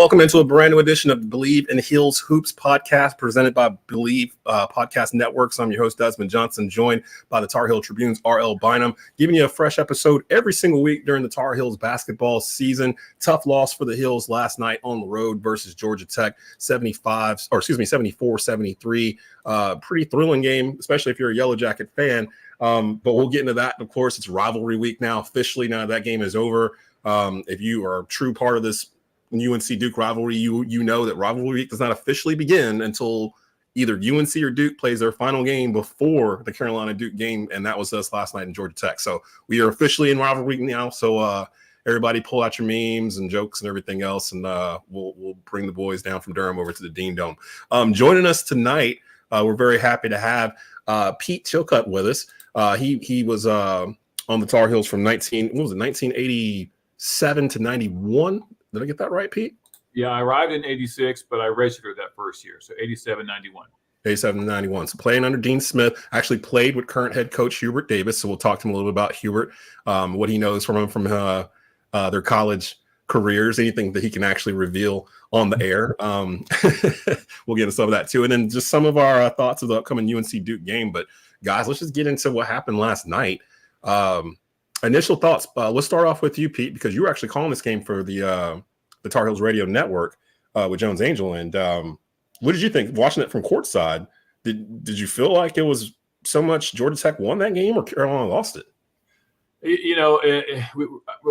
Welcome into a brand new edition of the Bleav in Heels Hoops podcast presented by Bleav Podcast Networks. I'm your host, Desmond Johnson, joined by the Tar Heel Tribune's R.L. Bynum, giving you a fresh episode every single week during the Tar Heels basketball season. Tough loss for the Heels last night on the road versus Georgia Tech, 74-73. Pretty thrilling game, especially if you're a Yellow Jacket fan. But we'll get into that. Of course, it's rivalry week now, officially. Now that game is over. If you are a true part of this UNC Duke rivalry, you know that rivalry week does not officially begin until either UNC or Duke plays their final game before the Carolina Duke game, and that was us last night in Georgia Tech. So we are officially in rivalry week now. So everybody pull out your memes and jokes and everything else, and we'll bring the boys down from Durham over to the Dean Dome. Joining us tonight, we're very happy to have Pete Chilcutt with us. He was on the Tar Heels from 1987 to 91. Did I get that right, Pete? Yeah, I arrived in 86, but I redshirted that first year, so 87, 91. 87 91. So playing under Dean Smith, actually played with current head coach Hubert Davis. So we'll talk to him a little bit about Hubert, what he knows from their college careers, anything that he can actually reveal on the air. We'll get into some of that too. And then just some of our thoughts of the upcoming UNC Duke game. But guys, let's just get into what happened last night. Initial thoughts. Let's start off with you, Pete, because you were actually calling this game for the Tar Heels Radio Network with Jones Angel. And what did you think watching it from courtside? Did you feel like it was so much Georgia Tech won that game or Carolina lost it?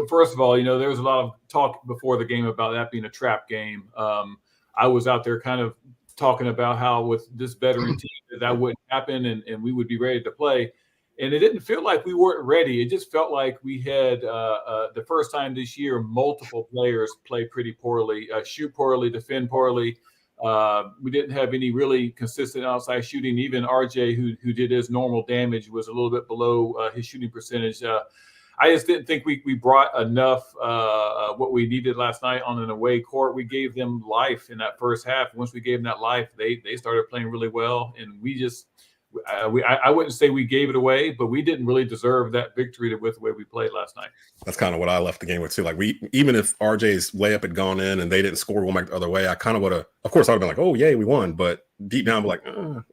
First of all, there was a lot of talk before the game about that being a trap game. I was out there kind of talking about how with this veteran team that wouldn't happen and we would be ready to play. And it didn't feel like we weren't ready. It just felt like we had the first time this year, multiple players play pretty poorly, shoot poorly, defend poorly. We didn't have any really consistent outside shooting. Even RJ, who did his normal damage, was a little bit below his shooting percentage. I just didn't think we brought enough what we needed last night on an away court. We gave them life in that first half. Once we gave them that life, they started playing really well. And we just I wouldn't say we gave it away, but we didn't really deserve that victory with the way we played last night. That's kind of what I left the game with too. Like even if RJ's layup had gone in and they didn't score going back the other way, I kind of would have. Of course, I would have been like, "Oh, yay, we won!" But deep down, I'm like, I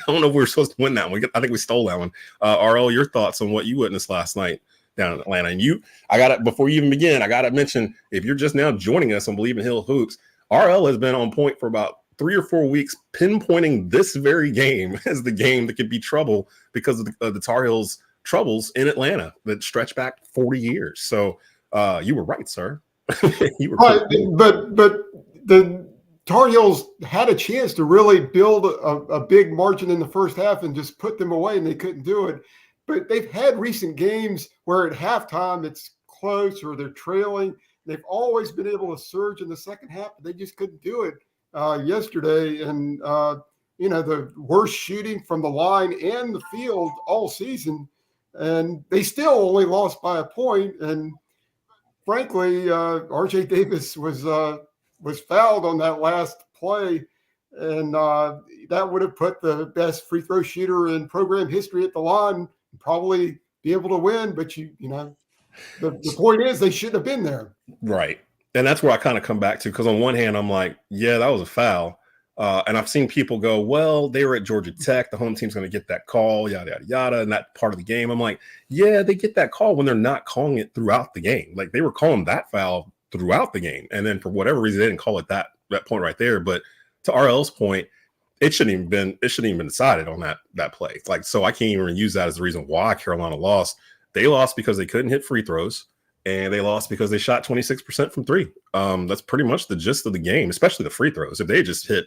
don't know if we were supposed to win that one. I think we stole that one. RL, your thoughts on what you witnessed last night down in Atlanta? And I got it before you even begin. I got to mention, if you're just now joining us on Bleav in Hill Hoops, RL has been on point for about 3 or 4 weeks, pinpointing this very game as the game that could be trouble because of the Tar Heels' troubles in Atlanta that stretch back 40 years. So you were right, sir. You were right, but the Tar Heels had a chance to really build a big margin in the first half and just put them away, and they couldn't do it. But they've had recent games where at halftime it's close or they're trailing. They've always been able to surge in the second half, but they just couldn't do it yesterday. And, the worst shooting from the line and the field all season. And they still only lost by a point. And frankly, RJ Davis was fouled on that last play. And that would have put the best free throw shooter in program history at the line and probably be able to win. But the point is they shouldn't have been there. Right. And that's where I kind of come back to, because on one hand, I'm like, yeah, that was a foul. And I've seen people go, well, they were at Georgia Tech. The home team's going to get that call, yada, yada, yada, and that part of the game. I'm like, yeah, they get that call when they're not calling it throughout the game. Like they were calling that foul throughout the game. And then for whatever reason, they didn't call it that point right there. But to RL's point, it shouldn't even been decided on that play. Like, so I can't even use that as the reason why Carolina lost. They lost because they couldn't hit free throws. And they lost because they shot 26% from three. That's pretty much the gist of the game, especially the free throws. If they just hit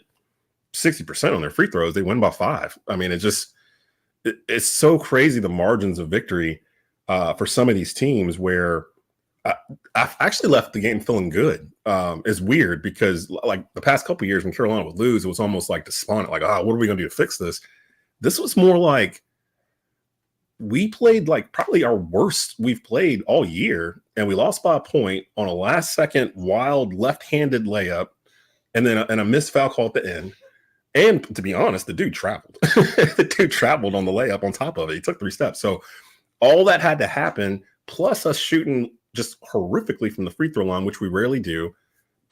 60% on their free throws, they win by 5. I mean, it's so crazy, the margins of victory for some of these teams, where I've actually left the game feeling good. It's weird because like the past couple of years when Carolina would lose, it was almost like despondent, like, what are we going to do to fix this? This was more like, we played like probably our worst we've played all year, and we lost by a point on a last-second wild left-handed layup, and then a missed foul call at the end. And to be honest, the dude traveled. The dude traveled on the layup on top of it. He took 3 steps. So all that had to happen, plus us shooting just horrifically from the free throw line, which we rarely do,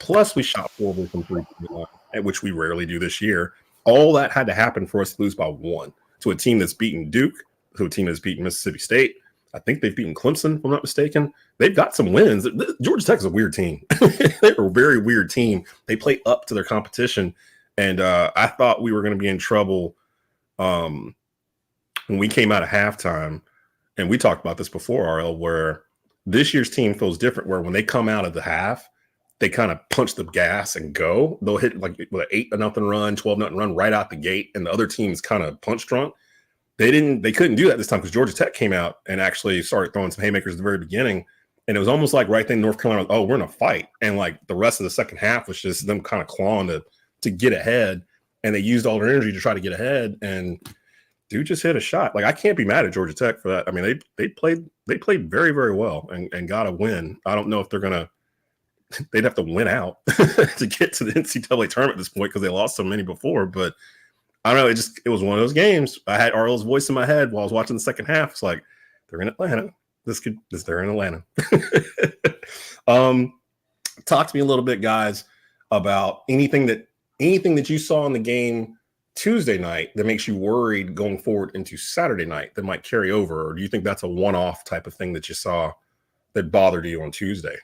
Plus, we shot horribly from 3-point line, which we rarely do this year. All that had to happen for us to lose by 1 to a team that's beaten Duke, to a team that's beaten Mississippi State. I think they've beaten Clemson, if I'm not mistaken. They've got some wins. Georgia Tech is a weird team. They're a very weird team. They play up to their competition. And I thought we were going to be in trouble when we came out of halftime. And we talked about this before, RL, where this year's team feels different, where when they come out of the half, they kind of punch the gas and go. They'll hit like with an 8-0 run, 12-0 run right out the gate, and the other team's kind of punch drunk. They couldn't do that this time because Georgia Tech came out and actually started throwing some haymakers at the very beginning. And it was almost like right then North Carolina, oh, we're in a fight. And like the rest of the second half was just them kind of clawing to get ahead. And they used all their energy to try to get ahead. And dude just hit a shot. Like, I can't be mad at Georgia Tech for that. I mean, they played very, very well and got a win. I don't know if they'd have to win out to get to the NCAA tournament at this point because they lost so many before. But I don't know. It was one of those games. I had RL's voice in my head while I was watching the second half. It's like, they're in Atlanta. They're in Atlanta. Talk to me a little bit, guys, about anything that you saw in the game Tuesday night that makes you worried going forward into Saturday night that might carry over, or do you think that's a one-off type of thing that you saw that bothered you on Tuesday?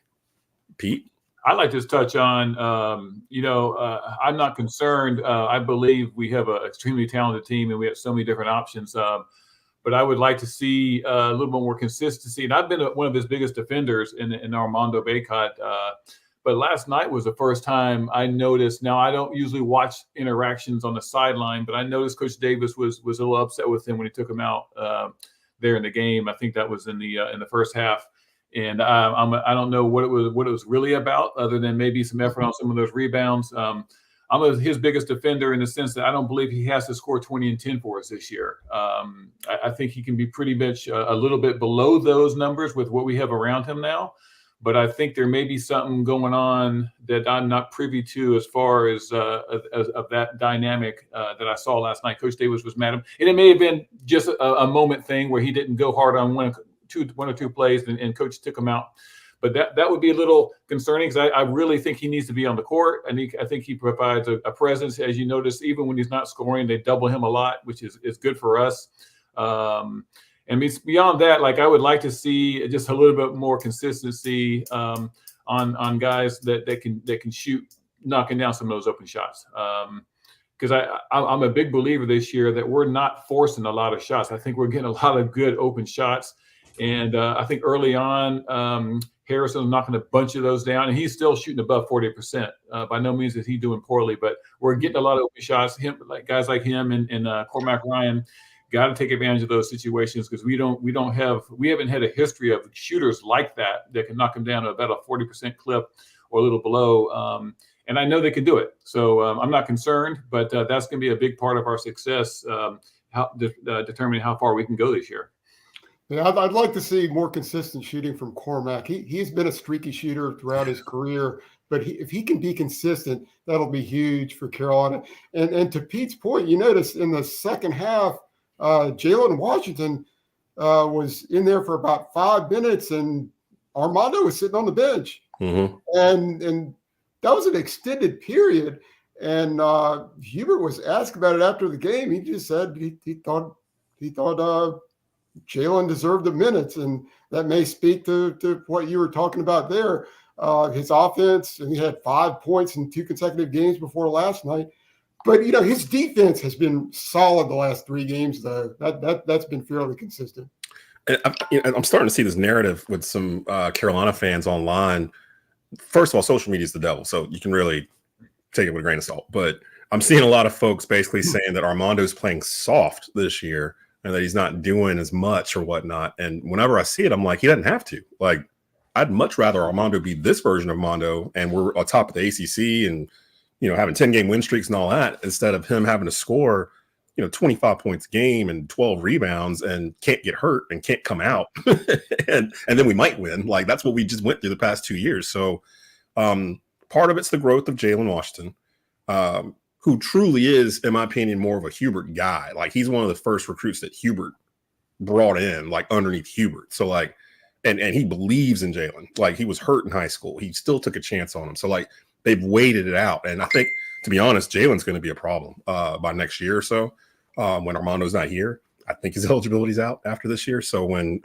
Pete? I'd like to touch on, I'm not concerned. I believe we have an extremely talented team and we have so many different options. But I would like to see a little bit more consistency. And I've been one of his biggest defenders in Armando Bacot. But last night was the first time I noticed. Now, I don't usually watch interactions on the sideline, but I noticed Coach Davis was a little upset with him when he took him out there in the game. I think that was in the first half. And I don't know what it was really about, other than maybe some effort on some of those rebounds. I'm his biggest defender in the sense that I don't believe he has to score 20 and 10 for us this year. I think he can be pretty much a little bit below those numbers with what we have around him now. But I think there may be something going on that I'm not privy to as far as of that dynamic that I saw last night. Coach Davis was mad at him. And it may have been just a moment thing where he didn't go hard on one or two plays and coach took him out. But that would be a little concerning because I really think he needs to be on the court. I think he provides a presence. As you notice, even when he's not scoring, they double him a lot, which is good for us. And beyond that, like, I would like to see just a little bit more consistency on guys that can shoot, knocking down some of those open shots. Because I'm a big believer this year that we're not forcing a lot of shots. I think we're getting a lot of good open shots. And I think early on, Harrison was knocking a bunch of those down, and he's still shooting above 40%. By no means is he doing poorly, but we're getting a lot of open shots. Guys like him and Cormac Ryan got to take advantage of those situations because we haven't had a history of shooters like that can knock them down to about a 40% clip or a little below. And I know they can do it. So I'm not concerned, but that's going to be a big part of our success, determining how far we can go this year. Yeah, I'd like to see more consistent shooting from Cormac. He's been a streaky shooter throughout his career, but if he can be consistent, that'll be huge for Carolina. And to Pete's point, you notice in the second half, Jalen Washington was in there for about 5 minutes, and Armando was sitting on the bench. Mm-hmm. And that was an extended period. And Hubert was asked about it after the game. He just said he thought Jalen deserved the minutes, and that may speak to what you were talking about there. His offense, and he had 5 points in 2 consecutive games before last night. But, his defense has been solid the last 3 games, though. That's been fairly consistent. And I'm starting to see this narrative with some Carolina fans online. First of all, social media is the devil, so you can really take it with a grain of salt. But I'm seeing a lot of folks basically saying that Armando's playing soft this year and that he's not doing as much or whatnot. And whenever I see it, I'm like, he doesn't have to. Like, I'd much rather Armando be this version of Armando, and we're on top of the ACC and, having 10-game win streaks and all that, instead of him having to score, 25 points a game and 12 rebounds and can't get hurt and can't come out. and then we might win. Like, that's what we just went through the past 2 years. So part of it's the growth of Jalen Washington, who truly is, in my opinion, more of a Hubert guy. Like, he's one of the first recruits that Hubert brought in, like, underneath Hubert. So, like, and he believes in Jalen. Like, he was hurt in high school. He still took a chance on him. So, like, they've waited it out. And I think, to be honest, Jalen's going to be a problem by next year or so when Armando's not here. I think his eligibility's out after this year. So when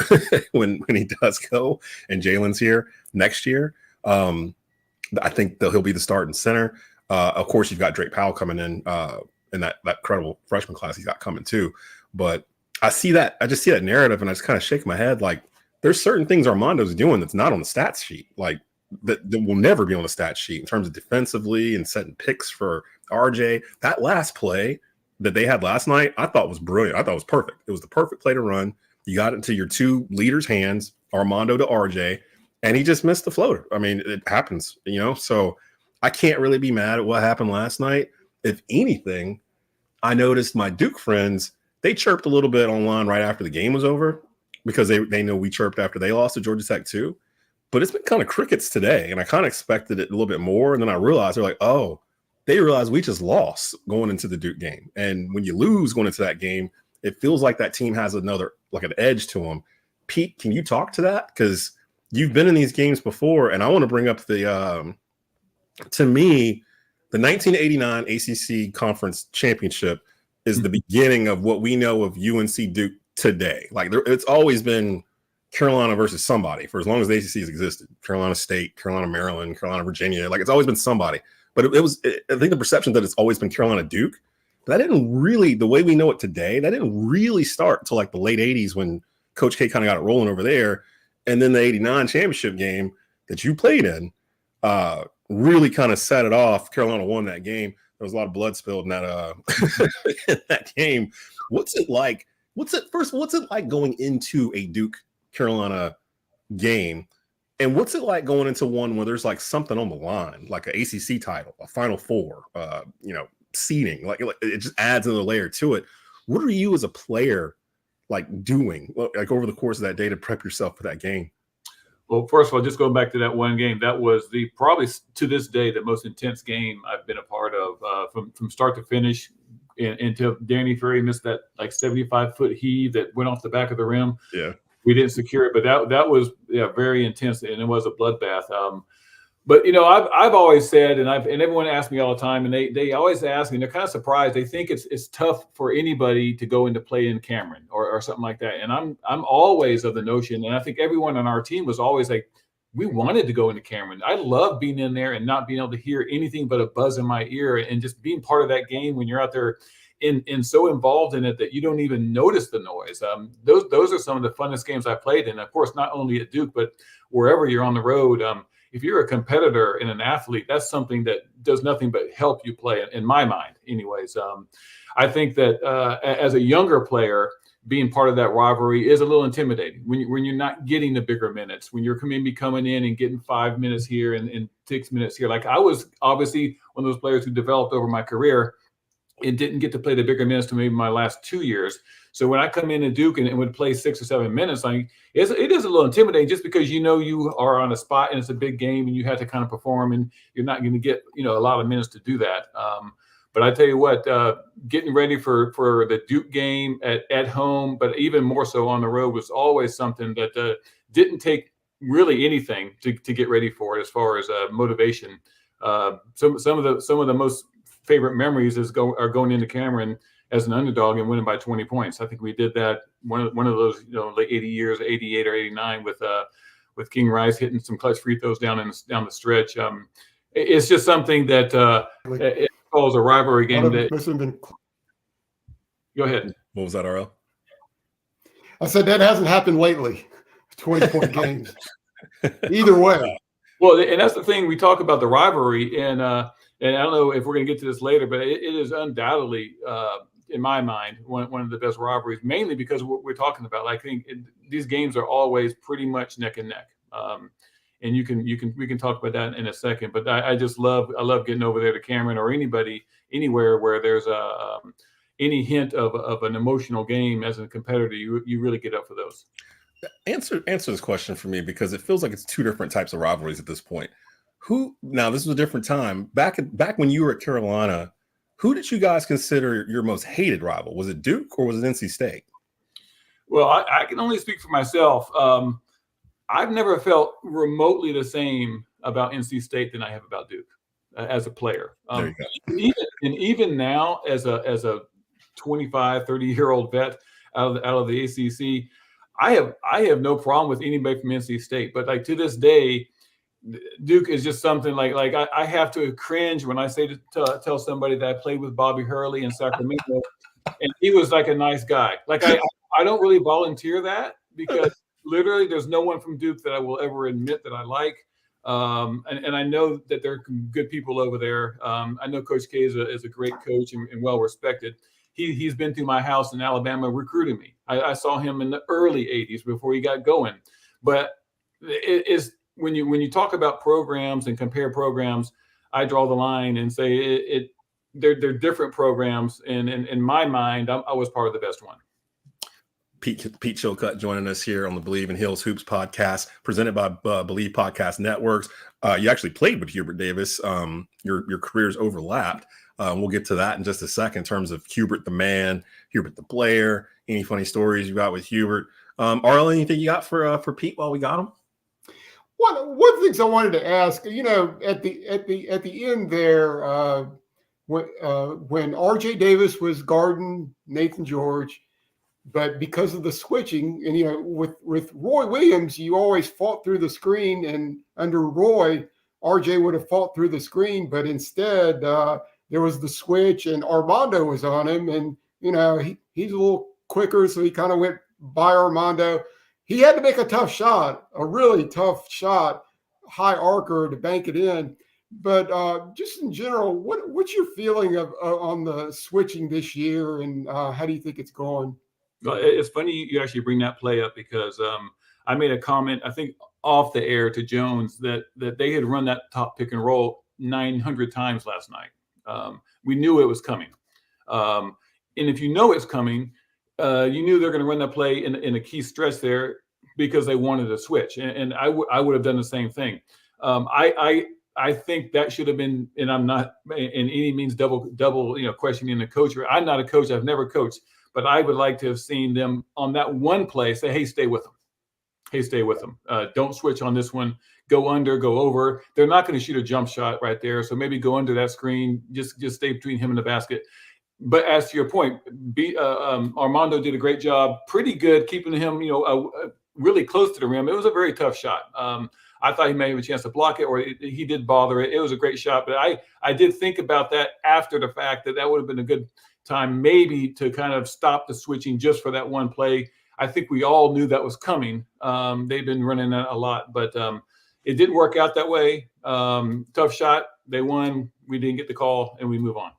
when he does go and Jalen's here next year, I think he'll be the starting center. Of course, you've got Drake Powell coming in that incredible freshman class he's got coming too. But I just see that narrative and I just kind of shake my head. Like, there's certain things Armando's doing that's not on the stats sheet. Like that will never be on the stats sheet in terms of defensively and setting picks for RJ. That last play that they had last night, I thought was brilliant. I thought it was perfect. It was the perfect play to run. You got it into your two leaders' hands, Armando to RJ, and he just missed the floater. I mean, it happens, so I can't really be mad at what happened last night. If anything, I noticed my Duke friends, they chirped a little bit online right after the game was over because they know we chirped after they lost to Georgia Tech too. But it's been kind of crickets today, and I kind of expected it a little bit more. And then I realized they're like, oh, they realized we just lost going into the Duke game. And when you lose going into that game, it feels like that team has an edge to them. Pete, can you talk to that? Because you've been in these games before, and I want to bring up to me, the 1989 ACC Conference Championship is the beginning of what we know of UNC Duke today. Like, it's always been Carolina versus somebody for as long as the ACC has existed. Carolina State, Carolina Maryland, Carolina Virginia. Like, it's always been somebody. But I think the perception that it's always been Carolina Duke, that didn't really, the way we know it today, that didn't really start until like the late 80s when Coach K kind of got it rolling over there. And then the 89 championship game that you played in really kind of set it off. Carolina won that game. There was a lot of blood spilled in that in that game. What's it like? What's it like going into a Duke Carolina game? And what's it like going into one where there's like something on the line, like an ACC title, a Final Four, seeding? Like it just adds another layer to it. What are you as a player like doing like over the course of that day to prep yourself for that game? Well, first of all, just going back to that one game, that was probably to this day the most intense game I've been a part of from start to finish. Until Danny Ferry missed that like 75-foot heave that went off the back of the rim. Yeah, we didn't secure it, but that was very intense, and it was a bloodbath. But I've always said, and everyone asks me all the time, and they always ask me, and they're kind of surprised. They think it's tough for anybody to go into play in Cameron or something like that. And I'm always of the notion, and I think everyone on our team was always like, we wanted to go into Cameron. I love being in there and not being able to hear anything but a buzz in my ear, and just being part of that game when you're out there and so involved in it that you don't even notice the noise. Those are some of the funnest games I played in. Of course, not only at Duke, but wherever you're on the road. If you're a competitor and an athlete, that's something that does nothing but help you play, in my mind anyways. I think that as a younger player, being part of that rivalry is a little intimidating when you're not getting the bigger minutes, when you're coming in and getting 5 minutes here and 6 minutes here. Like, I was obviously one of those players who developed over my career and didn't get to play the bigger minutes to maybe my last 2 years. So when I come in at Duke and would play 6 or 7 minutes, it is a little intimidating just because you are on a spot and it's a big game and you have to kind of perform, and you're not going to get a lot of minutes to do that. But I tell you what, getting ready for the Duke game at home, but even more so on the road, was always something that didn't take really anything to get ready for it as far as motivation. Some of the most favorite memories are going into Cameron as an underdog and winning by 20 points. I think we did that one of those late 80 years, 88 or 89 with King Rice hitting some clutch free throws down the stretch. It's just something that it calls a rivalry game. Go ahead. What was that, RL? I said that hasn't happened lately. 20-point games. Either way. Well, and that's the thing. We talk about the rivalry, and I don't know if we're going to get to this later, but it is undoubtedly, in my mind, one of the best rivalries, mainly because of what we're talking about. Like, I think these games are always pretty much neck and neck. And we can talk about that in a second. But I love getting over there to Cameron or anywhere where there's any hint of an emotional game as a competitor. You really get up for those. Answer this question for me, because it feels like it's two different types of rivalries at this point. Now this was a different time. Back when you were at Carolina, who did you guys consider your most hated rival? Was it Duke or was it NC State? Well, I can only speak for myself. I've never felt remotely the same about NC State than I have about Duke. as a player. There you go. Even now, as a 25, 30-year-old vet out of the ACC, I have no problem with anybody from NC State. But like to this day, Duke is just something like I have to cringe when I say to tell somebody that I played with Bobby Hurley in Sacramento, and he was like a nice guy. Like I don't really volunteer that because literally there's no one from Duke that I will ever admit that I like. And I know that there are good people over there. I know Coach K is a great coach and well respected. He's been through my house in Alabama recruiting me. I saw him in the early 80s before he got going. But it is when you talk about programs and compare programs, I draw the line and say they're different programs. And in my mind, I was part of the best one. Pete Chilcutt joining us here on the Bleav in Heels Hoops podcast, presented by Bleav Podcast Networks. You actually played with Hubert Davis. Your careers overlapped. We'll get to that in just a second in terms of Hubert the man, Hubert the player. Any funny stories you got with Hubert? RL, anything you got for Pete while we got him? One of the things I wanted to ask, at the end there, when RJ Davis was guarding Nathan George, but because of the switching, and with Roy Williams, you always fought through the screen, and under Roy, RJ would have fought through the screen, but instead there was the switch, and Armando was on him, and he's a little quicker, so he kind of went by Armando. He had to make a tough shot, a really tough shot, high arcer to bank it in. But just in general, what's your feeling on the switching this year, and how do you think it's going? It's funny you actually bring that play up because I made a comment, I think off the air to Jones, that they had run that top pick and roll 900 times last night. We knew it was coming. And if you know it's coming, you knew they're going to run that play in a key stretch there because they wanted to switch. And I would have done the same thing. I think that should have been, and I'm not in any means double questioning the coach. I'm not a coach. I've never coached. But I would like to have seen them on that one play say, hey, stay with them. Hey, stay with them. Don't switch on this one. Go under, go over. They're not going to shoot a jump shot right there. So maybe go under that screen. Just stay between him and the basket. But as to your point, Armando did a great job. Pretty good keeping him, really close to the rim. It was a very tough shot. I thought he may have a chance to block it, or he did bother it. It was a great shot. But I did think about that after the fact that would have been a good time maybe to kind of stop the switching just for that one play. I think we all knew that was coming. They've been running that a lot, but it didn't work out that way. Tough shot. They won. We didn't get the call, and we move on.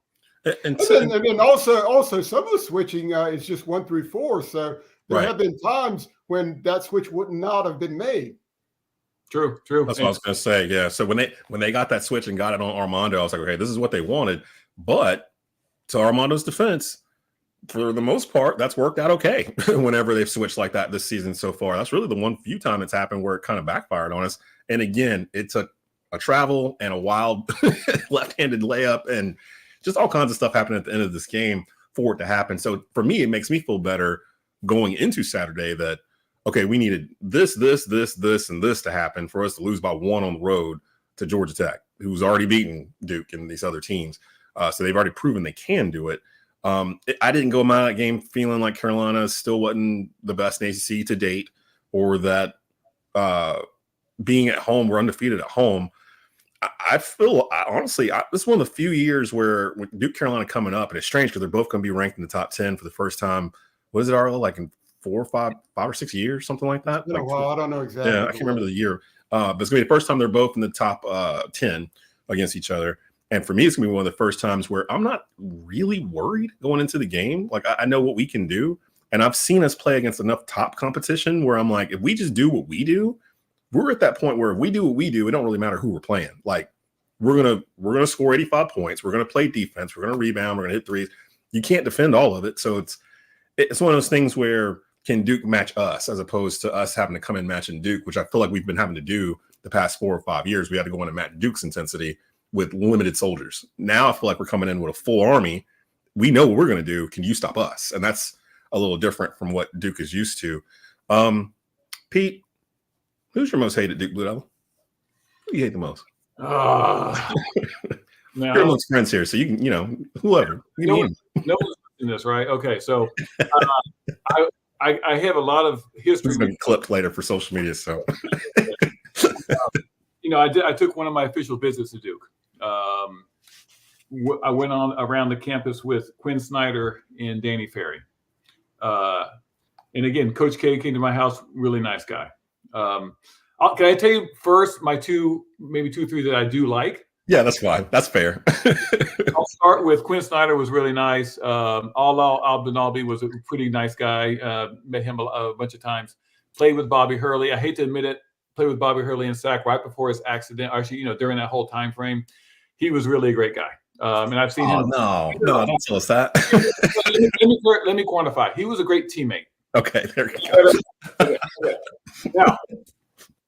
And then also some of the switching is just 1 through 4. So there have been times when that switch would not have been made. True. That's what I was going to say. Yeah. So when they got that switch and got it on Armando, I was like, okay, this is what they wanted. But to Armando's defense, for the most part, that's worked out okay whenever they've switched like that this season so far. That's really the few time it's happened where it kind of backfired on us. And again, it took a travel and a wild left-handed layup and just all kinds of stuff happened at the end of this game for it to happen. So for me, it makes me feel better going into Saturday that, okay, we needed this, and this to happen for us to lose by 1 on the road to Georgia Tech, who's already beaten Duke and these other teams. So they've already proven they can do it. I didn't go out of that game feeling like Carolina still wasn't the best in ACC to date, or that being at home, we're undefeated at home. I feel honestly, this is one of the few years where with Duke Carolina coming up, and it's strange because they're both going to be ranked in the top 10 for the first time. What is it, Arlo? Like in 5 or 6 years, something like that. Like, well, I don't know exactly. Yeah, I can't remember the year. But it's going to be the first time they're both in the top 10 against each other. And for me, it's going to be one of the first times where I'm not really worried going into the game. Like, I know what we can do. And I've seen us play against enough top competition where I'm like, if we just do what we do, we're at that point where if we do what we do, it don't really matter who we're playing. Like, we're gonna score 85 points. We're gonna play defense. We're gonna rebound. We're gonna hit threes. You can't defend all of it. So it's one of those things where can Duke match us as opposed to us having to come in matching Duke, which I feel like we've been having to do the past 4 or 5 years. We had to go in and match Duke's intensity with limited soldiers. Now I feel like we're coming in with a full army. We know what we're going to do. Can you stop us? And that's a little different from what Duke is used to. Pete, who's your most hated Duke Blue Devil? Who do you hate the most? Now, You're amongst friends here, so you can, whoever. no one's in this, right? Okay, so I have a lot of history. This is going to be clipped later for social media, so. I took one of my official visits to Duke. I went on around the campus with Quinn Snyder and Danny Ferry. And again, Coach K came to my house, really nice guy. Can I tell you first my maybe two, three that I do like? Yeah, that's fine. That's fair. I'll start with Quinn Snyder was really nice. Allah Al-Banabi was a pretty nice guy. Met him a bunch of times. Played with Bobby Hurley. I hate to admit it. Played with Bobby Hurley in SAC right before his accident. Actually, during that whole time frame, he was really a great guy. And I've seen him. No, don't tell us that. let me quantify. He was a great teammate. Okay, there you go. Okay.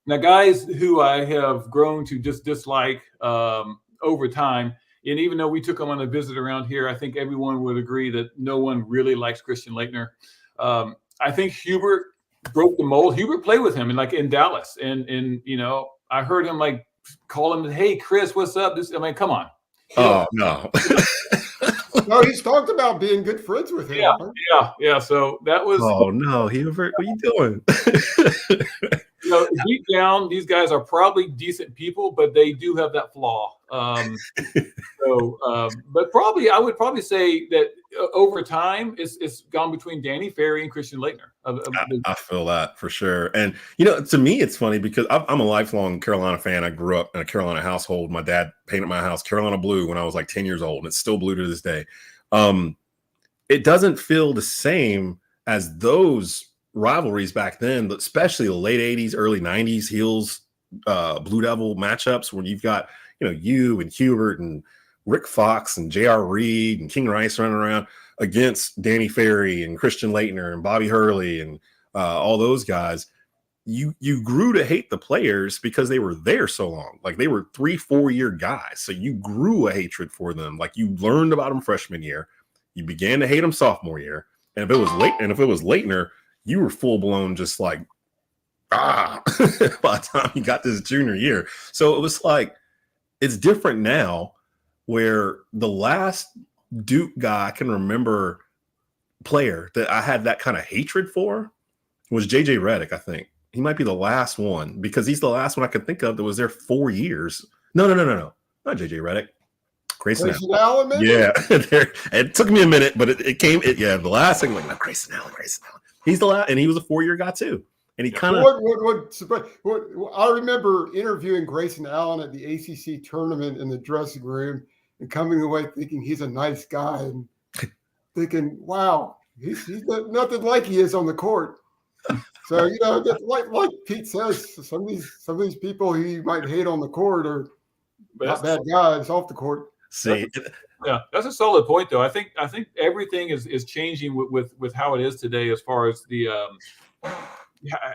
Now, guys who I have grown to just dislike over time, and even though we took them on a visit around here, I think everyone would agree that no one really likes Christian Laettner. I think Hubert broke the mold. Hubert played with him in Dallas, and I heard him call him, "Hey, Chris, what's up?" Come on. Oh no. No, he's talked about being good friends with him. Yeah. So that was. Oh no, Hubert, what are you doing? Deep down, these guys are probably decent people, but they do have that flaw. But probably I would probably say that over time, it's gone between Danny Ferry and Christian Laettner. I feel that for sure. And to me, it's funny because I'm a lifelong Carolina fan. I grew up in a Carolina household. My dad painted my house Carolina blue when I was 10 years old, and it's still blue to this day. It doesn't feel the same as those rivalries back then, but especially the late 80s, early 90s Heels Blue Devil matchups where you've got you and Hubert and Rick Fox and J.R. Reed and King Rice running around against Danny Ferry and Christian Laettner and Bobby Hurley and all those guys. You grew to hate the players because they were there so long. They were 3-4 year guys, so you grew a hatred for them. You learned about them freshman year, you began to hate them sophomore year, and if it was Laettner, you were full blown just by the time you got this junior year. So it was it's different now, where the last Duke guy I can remember player that I had that kind of hatred for was JJ Redick. I think he might be the last one, because he's the last one I could think of that was there 4 years. No, not JJ Redick. Grayson Allen, maybe? Yeah, it took me a minute, but it came. The last thing, Grayson Allen. He's the last, and he was a 4 year guy too. And he kind of. What I remember interviewing Grayson Allen at the ACC tournament in the dressing room and coming away thinking he's a nice guy and thinking, wow, he's nothing like he is on the court. So like Pete says, some of these people who you might hate on the court are not bad guys off the court. See, that's a solid point, though. I think everything is changing with how it is today, as far as the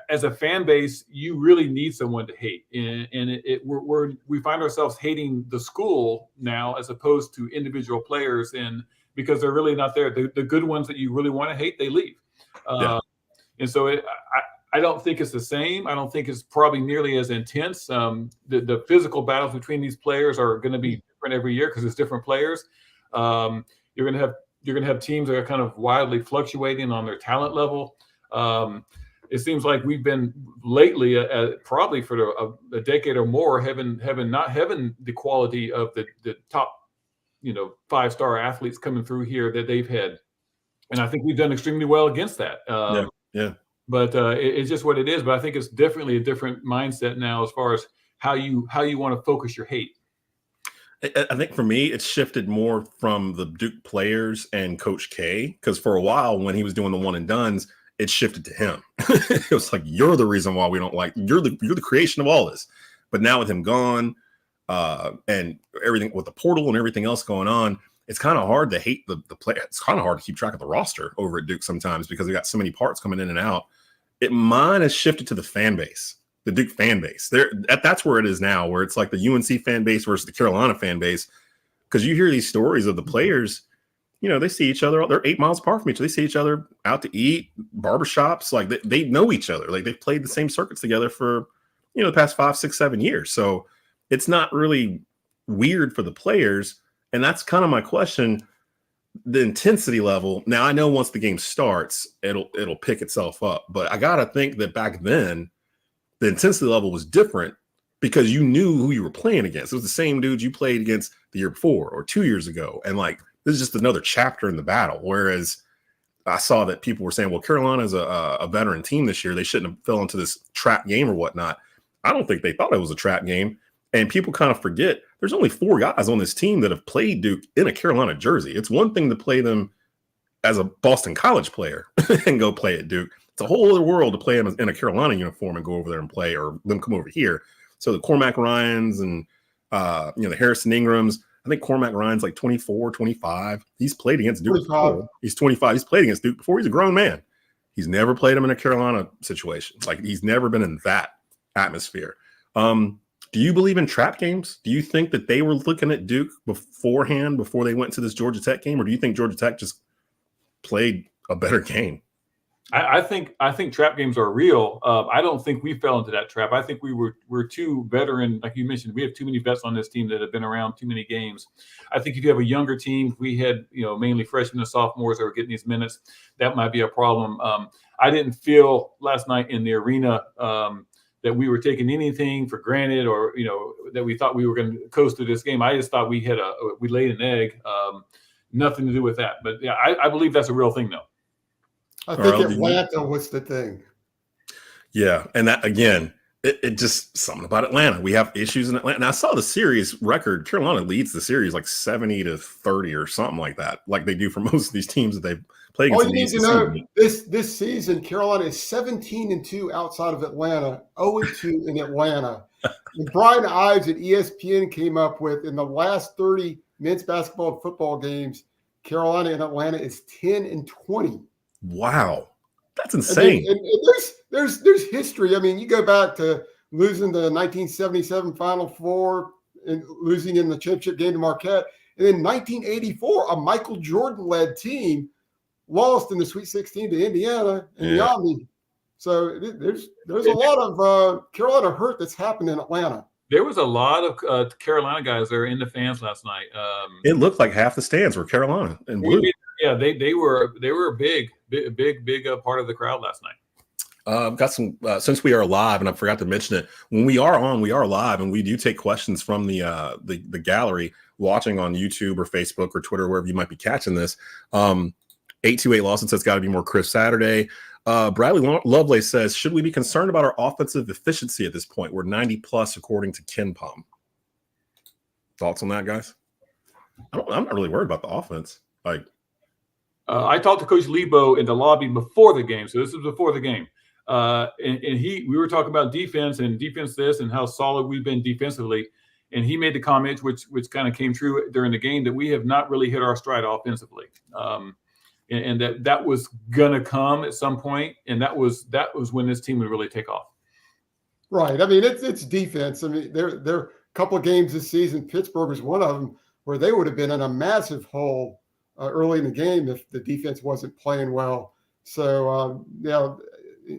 as a fan base, you really need someone to hate, and we find ourselves hating the school now as opposed to individual players, and because they're really not there. The good ones that you really want to hate, they leave, and so I don't think it's the same. I don't think it's probably nearly as intense. The physical battles between these players are going to be different every year because it's different players. You're going to have teams that are kind of wildly fluctuating on their talent level. It seems like we've been lately, probably for a decade or more, not having the quality of the top, 5-star athletes coming through here that they've had, and I think we've done extremely well against that. Yeah. But it's just what it is. But I think it's definitely a different mindset now as far as how you want to focus your hate. I think for me, it's shifted more from the Duke players and Coach K, because for a while when he was doing the one and dones, it shifted to him. It was you're the reason why we don't like you're the creation of all this. But now with him gone, and everything with the portal and everything else going on, it's kind of hard to hate the player. It's kind of hard to keep track of the roster over at Duke sometimes because we got so many parts coming in and out. Mine has shifted to the fan base, the Duke fan base. That's where it is now, where it's the UNC fan base versus the Carolina fan base. Because you hear these stories of the players, they see each other. They're 8 miles apart from each other. They see each other out to eat, barbershops. They know each other. They've played the same circuits together for, the past 5, 6, 7 years. So it's not really weird for the players. And that's kind of my question. The intensity level. Now I know once the game starts, it'll pick itself up. But I gotta think that back then the intensity level was different because you knew who you were playing against. It was the same dudes you played against the year before or 2 years ago. And like this is just another chapter in the battle. Whereas I saw that people were saying, well, Carolina's a veteran team this year. They shouldn't have fell into this trap game or whatnot. I don't think they thought it was a trap game. And people kind of forget there's only 4 guys on this team that have played Duke in a Carolina jersey. It's one thing to play them as a Boston College player and go play at Duke. It's a whole other world to play them in a Carolina uniform and go over there and play, or them come over here. So the Cormac Ryans and the Harrison Ingrams, I think Cormac Ryan's like 24, 25. He's played against Duke before. He's 25. He's played against Duke before. He's a grown man. He's never played him in a Carolina situation. Like he's never been in that atmosphere. Do you believe in trap games? Do you think that they were looking at Duke beforehand before they went to this Georgia Tech game? Or do you think Georgia Tech just played a better game? I think trap games are real. I don't think we fell into that trap. I think we're too veteran, like you mentioned. We have too many vets on this team that have been around too many games. I think if you have a younger team, we had mainly freshmen and sophomores that were getting these minutes. That might be a problem. I didn't feel last night in the arena that we were taking anything for granted, or that we thought we were going to coast through this game. I just thought we laid an egg. Nothing to do with that. But yeah, I believe that's a real thing, though. I think Atlanta was the thing. Yeah, and that again, it just something about Atlanta. We have issues in Atlanta. And I saw the series record. Carolina leads the series like 70-30 or something like that, like they do for most of these teams that they play against. All you need to know this season, Carolina is 17-2 outside of Atlanta, 0-2 in Atlanta. And Brian Ives at ESPN came up with in the last 30 men's basketball and football games, Carolina and Atlanta is 10-20. Wow, that's insane. And there's history. I mean, you go back to losing the 1977 Final Four and losing in the championship game to Marquette, and then 1984, a Michael Jordan-led team lost in the Sweet 16 to Indiana and Miami. So there's a lot of Carolina hurt that's happened in Atlanta. There was a lot of Carolina guys there in the fans last night. It looked like half the stands were Carolina and blue. Yeah, they were a big part of the crowd last night. Got some since we are live, and I forgot to mention it. When we are on, we are live, and we do take questions from the gallery watching on YouTube or Facebook or Twitter, wherever you might be catching this. 828 Lawson says, "Got to be more crisp Saturday." Bradley Lovelace says, "Should we be concerned about our offensive efficiency at this point? We're 90+ according to Ken Palm." Thoughts on that, guys? I'm not really worried about the offense. Like, I talked to Coach Lebo in the lobby before the game, so this is before the game, and we were talking about defense and defense this and how solid we've been defensively, and he made the comment, which kind of came true during the game, that we have not really hit our stride offensively. And that was gonna come at some point, and that was when this team would really take off. Right. I mean, it's defense. I mean, there are a couple of games this season. Pittsburgh was one of them where they would have been in a massive hole early in the game if the defense wasn't playing well. So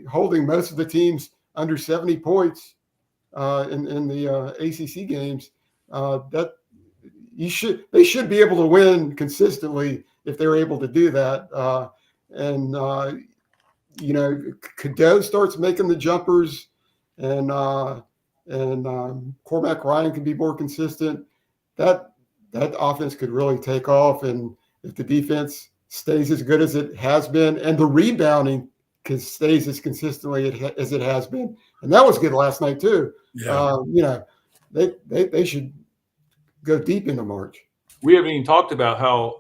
holding most of the teams under 70 points in the ACC games, that they should be able to win consistently if they're able to do that. Cadeau starts making the jumpers, and Cormac Ryan can be more consistent. That offense could really take off, and if the defense stays as good as it has been, and the rebounding stays as consistently as it has been, and that was good last night too. Yeah. They should go deep into March. We haven't even talked about how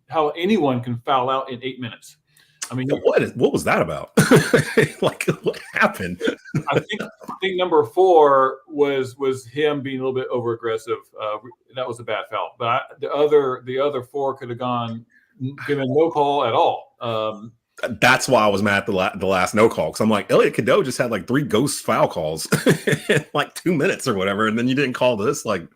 how anyone can foul out in 8 minutes. I mean, what was that about? Like, what happened? I think number 4 was him being a little bit over aggressive. That was a bad foul. But the other 4 could have gone given no call at all. That's why I was mad at the last no call, because I'm like, Elliot Cadeau just had like 3 ghost foul calls in like 2 minutes or whatever, and then you didn't call this. Like,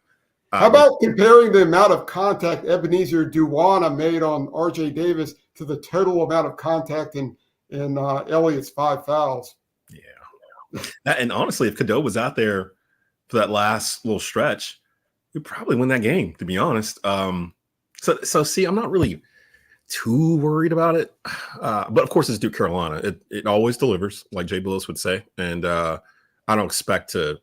how about comparing the amount of contact Ebenezer Duwana made on R.J. Davis to the total amount of contact in Elliott's 5 fouls? Yeah. And honestly, if Cadeau was out there for that last little stretch, we probably win that game, to be honest. So see, I'm not really too worried about it. But of course, it's Duke Carolina. It always delivers, like Jay Billis would say. And I don't expect to,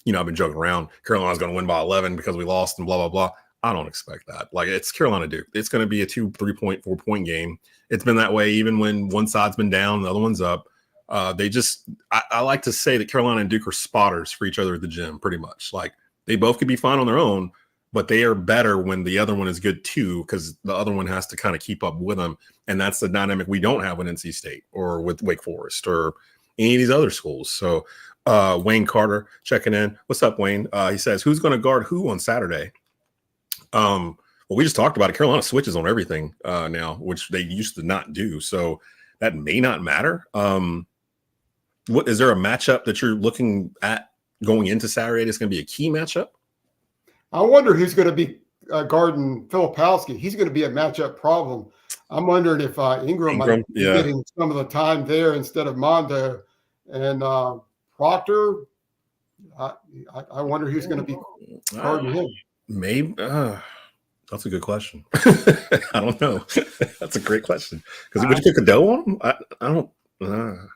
I've been joking around. Carolina's going to win by 11 because we lost and blah, blah, blah. I don't expect that. Like, it's Carolina Duke. It's going to be a 2, 3 point, 4 point game. It's been that way even when one side's been down, the other one's up. I like to say that Carolina and Duke are spotters for each other at the gym, pretty much. Like, they both could be fine on their own, but they are better when the other one is good too, because the other one has to kind of keep up with them. And that's the dynamic we don't have with NC State or with Wake Forest or any of these other schools. So Wayne Carter checking in. What's up, Wayne? He says, who's going to guard who on Saturday? Well, we just talked about it. Carolina switches on everything now, which they used to not do. So that may not matter. What is there a matchup that you're looking at going into Saturday that's going to be a key matchup? I wonder who's going to be guarding Filipowski. He's going to be a matchup problem. I'm wondering if Ingram might be getting some of the time there instead of Mondo. And Proctor, I wonder who's going to be guarding him. Maybe. That's a good question. I don't know. That's a great question. Because would you pick a dough on him? I don't.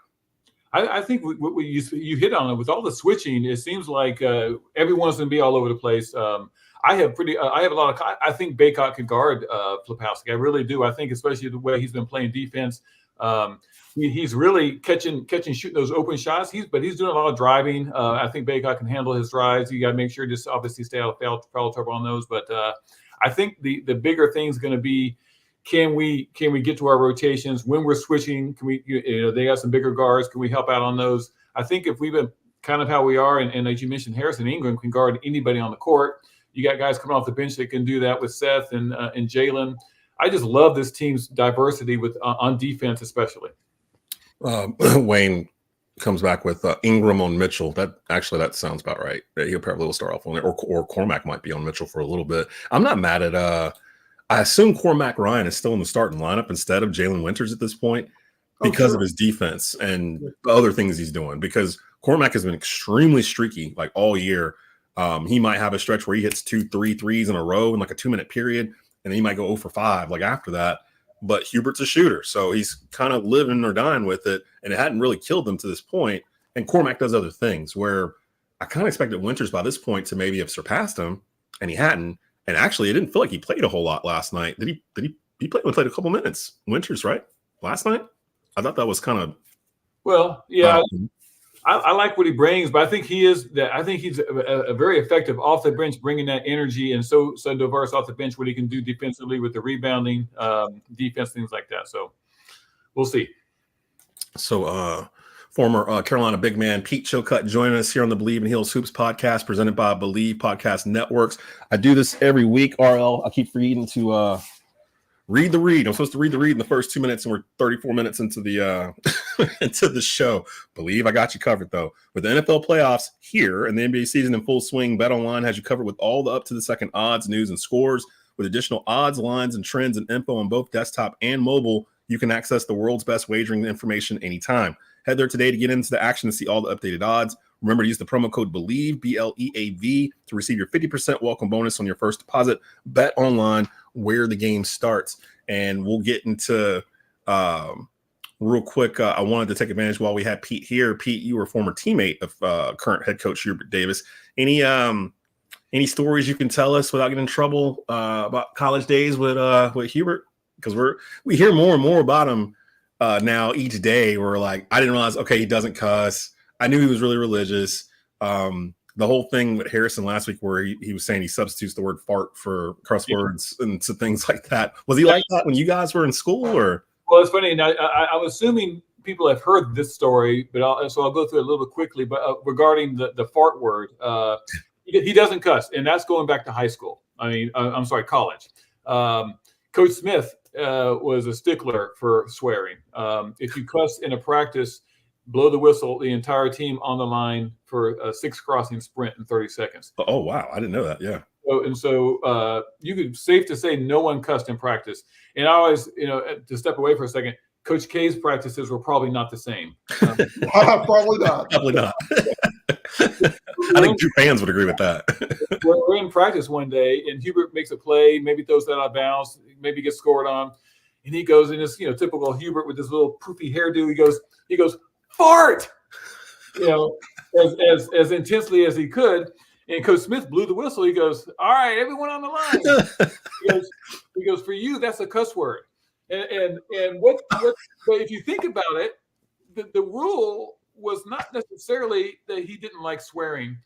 I think you hit on it with all the switching. It seems like everyone's going to be all over the place. I have a lot of. I think Bacot could guard Filipowski. I really do. I think especially the way he's been playing defense. He's really catching, shooting those open shots. He's doing a lot of driving. I think Bacot can handle his drives. You got to make sure just obviously stay out of foul trouble on those. But I think the bigger thing is going to be. Can we get to our rotations when we're switching? Can we, they got some bigger guards. Can we help out on those? I think if we've been kind of how we are, and as you mentioned, Harrison Ingram can guard anybody on the court. You got guys coming off the bench that can do that with Seth and Jalen. I just love this team's diversity with on defense, especially. Wayne comes back with Ingram on Mitchell. That sounds about right. He'll probably will start off on it, or Cormac might be on Mitchell for a little bit. I'm not mad at. I assume Cormac Ryan is still in the starting lineup instead of Jalen Winters at this point because of his defense and the other things he's doing. Because Cormac has been extremely streaky like all year. He might have a stretch where he hits 2-3 threes in a row in like a 2-minute period, and then he might go 0 for 5 like after that. But Hubert's a shooter, so he's kind of living or dying with it, and it hadn't really killed them to this point. And Cormac does other things where I kind of expected Winters by this point to maybe have surpassed him, and he hadn't. And actually, it didn't feel like he played a whole lot last night. Did he played a couple minutes? Winters, right? Last night? I thought that was kind of I like what he brings, but I think he's a very effective off the bench, bringing that energy and so diverse off the bench what he can do defensively with the rebounding, defense, things like that. So we'll see. So former Carolina big man Pete Chilcutt joining us here on the Bleav in Heels Hoops podcast presented by Bleav Podcast Networks. I do this every week, RL. I keep forgetting to read the read. I'm supposed to read the read in the first 2 minutes, and we're 34 minutes into the into the show. Bleav I got you covered, though. With the NFL playoffs here and the NBA season in full swing, BetOnline has you covered with all the up-to-the-second odds, news, and scores. With additional odds, lines, and trends and info on both desktop and mobile, you can access the world's best wagering information anytime. Head there today to get into the action and see all the updated odds. Remember to use the promo code Bleav, BLEAV, to receive your 50% welcome bonus on your first deposit. Bet online where the game starts. And we'll get into real quick. I wanted to take advantage while we had Pete here. Pete, you were a former teammate of current head coach Hubert Davis. Any stories you can tell us without getting in trouble about college days with Hubert? Because we hear more and more about him. Now each day we're like, I didn't realize, okay, he doesn't cuss. I knew he was really religious. The whole thing with Harrison last week where he was saying he substitutes the word fart for cuss words and so things like that. Was he like that when you guys were in school? Or? Well, it's funny. Now, I'm assuming people have heard this story, but I'll go through it a little bit quickly. But regarding the fart word, he doesn't cuss, and that's going back to high school. College. Coach Smith was a stickler for swearing. If you cuss in a practice, blow the whistle, the entire team on the line for a 6-crossing sprint in 30 seconds. Oh, wow. I didn't know that. Yeah. So you could safe to say no one cussed in practice. And I always, to step away for a second, Coach K's practices were probably not the same. Probably not. Probably not. I think 2 fans would agree with that. We're in practice one day, and Hubert makes a play, maybe throws that out of bounds, maybe gets scored on, and he goes in this, typical Hubert with this little poofy hairdo. He goes, fart, as intensely as he could. And Coach Smith blew the whistle. He goes, all right, everyone on the line. He goes, for you, that's a cuss word. And what but if you think about it, the rule was not necessarily that he didn't like swearing.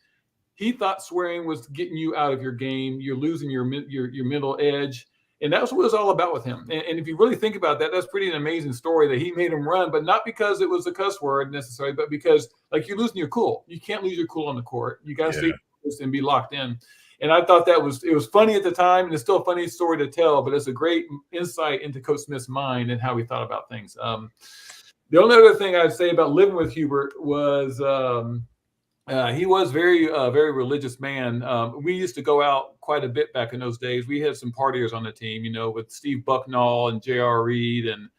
He thought swearing was getting you out of your game. You're losing your mental edge. And that's what it was all about with him. And if you really think about that, that's pretty an amazing story that he made him run, but not because it was a cuss word necessarily, but because you're losing your cool. You can't lose your cool on the court. You got to stay focused and be locked in. And I thought it was funny at the time, and it's still a funny story to tell, but it's a great insight into Coach Smith's mind and how he thought about things. The only other thing I'd say about living with Hubert was he was very religious man. We used to go out quite a bit back in those days. We had some partiers on the team, with Steve Bucknall and J.R. Reed and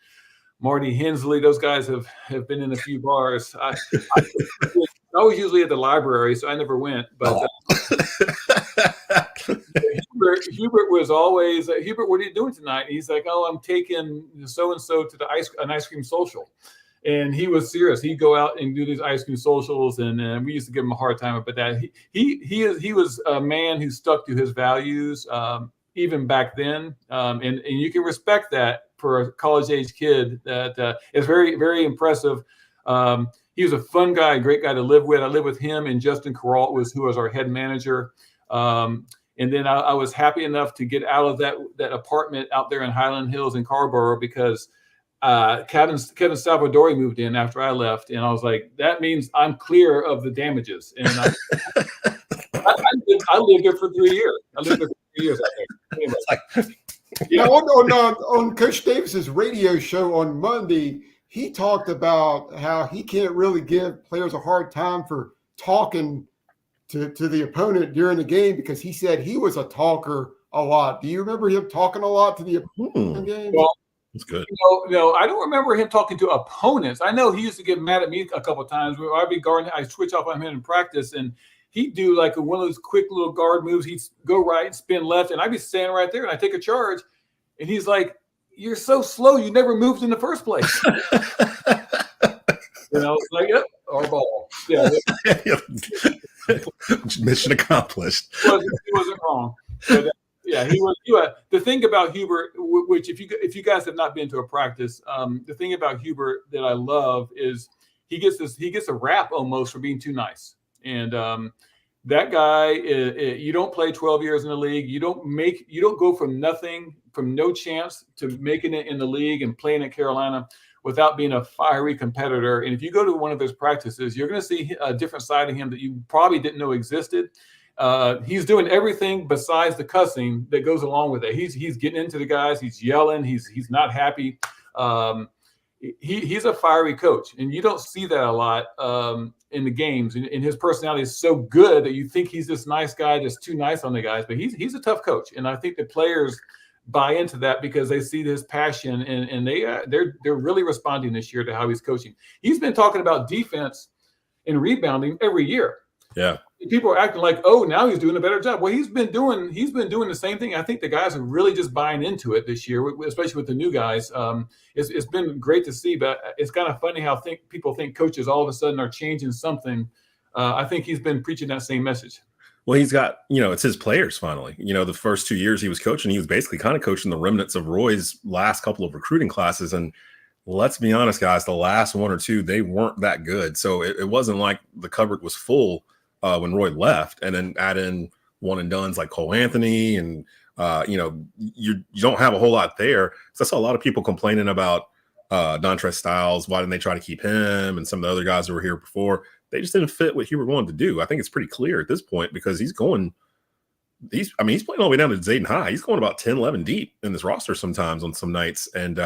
Marty Hensley. Those guys have been in a few bars. I was usually at the library, so I never went. But Hubert was always, Hubert, what are you doing tonight? And he's like, oh, I'm taking so-and-so to an ice cream social. And he was serious. He'd go out and do these ice cream socials, and we used to give him a hard time about that. He was a man who stuck to his values even back then, and you can respect that for a college-age kid. That is very, very impressive. He was a fun guy, a great guy to live with. I lived with him and Justin Carrault, who was our head manager. And then I was happy enough to get out of that apartment out there in Highland Hills in Carborough because Kevin Salvadori moved in after I left, and I was like, that means I'm clear of the damages. And I lived there for 3 years. Anyway. Now, on Coach Davis's radio show on Monday, he talked about how he can't really give players a hard time for talking to the opponent during the game because he said he was a talker a lot. Do you remember him talking a lot to the opponent game? Well, that's good. No, I don't remember him talking to opponents. I know he used to get mad at me a couple of times. I'd be guarding, I'd switch off on him in practice, and he'd do like one of those quick little guard moves. He'd go right, spin left, and I'd be standing right there, and I'd take a charge, and he's like, you're so slow, you never moved in the first place. Like, yep, our ball. Yeah. Mission accomplished. He wasn't wrong. But, he was. The thing about Hubert, which if you guys have not been to a practice, the thing about Hubert that I love is he gets a rap almost for being too nice. And that guy, you don't play 12 years in the league. You don't go from nothing, from no chance to making it in the league and playing at Carolina without being a fiery competitor. And if you go to one of his practices, you're going to see a different side of him that you probably didn't know existed. He's doing everything besides the cussing that goes along with it. He's getting into the guys. He's yelling. He's not happy. He's a fiery coach, and you don't see that a lot in the games. And his personality is so good that you think he's this nice guy, just too nice on the guys. But he's a tough coach, and I think the players buy into that because they see his passion, and they're really responding this year to how he's coaching. He's been talking about defense and rebounding every year. Yeah. People are acting like, oh, now he's doing a better job. Well, he's been doing the same thing. I think the guys are really just buying into it this year, especially with the new guys. It's been great to see, but it's kind of funny how people think coaches all of a sudden are changing something. I think he's been preaching that same message. Well, he's got, it's his players finally. The first 2 years he was coaching, he was basically kind of coaching the remnants of Roy's last couple of recruiting classes. And let's be honest, guys, the last one or two, they weren't that good. So it wasn't like the cupboard was full when Roy left, and then add in one and dones like Cole Anthony, and you don't have a whole lot there. So I saw a lot of people complaining about Dontrez Styles. Why didn't they try to keep him and some of the other guys that were here before? They just didn't fit what Hubert wanted to do. I think it's pretty clear at this point because he's playing all the way down to Zayden High. He's going about 10, 11 deep in this roster sometimes on some nights. And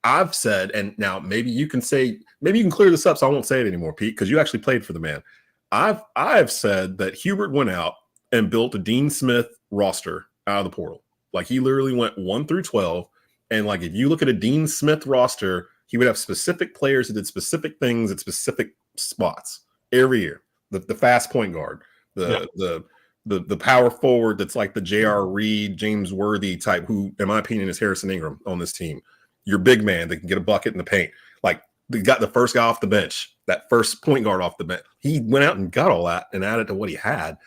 I've said, and now maybe you can clear this up so I won't say it anymore, Pete, because you actually played for the man. I've said that Hubert went out and built a Dean Smith roster out of the portal. Like, he literally went 1 through 12. And like, if you look at a Dean Smith roster, he would have specific players that did specific things at specific spots every year. the fast point guard, the power forward that's like the J.R. Reed, James Worthy type, who, in my opinion, is Harrison Ingram on this team. Your big man that can get a bucket in the paint. Like, they got the first guy off the bench, that first point guard off the bench. He went out and got all that and added to what he had.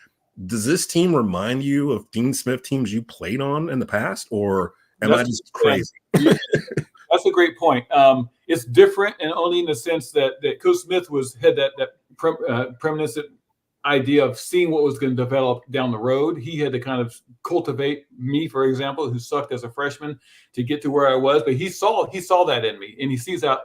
Does this team remind you of Dean Smith teams you played on in the past, or am I just crazy? That's a great point. It's different, and only in the sense that Coach Smith had that preeminent idea of seeing what was going to develop down the road. He had to kind of cultivate me, for example, who sucked as a freshman, to get to where I was. But he saw that in me, and he saw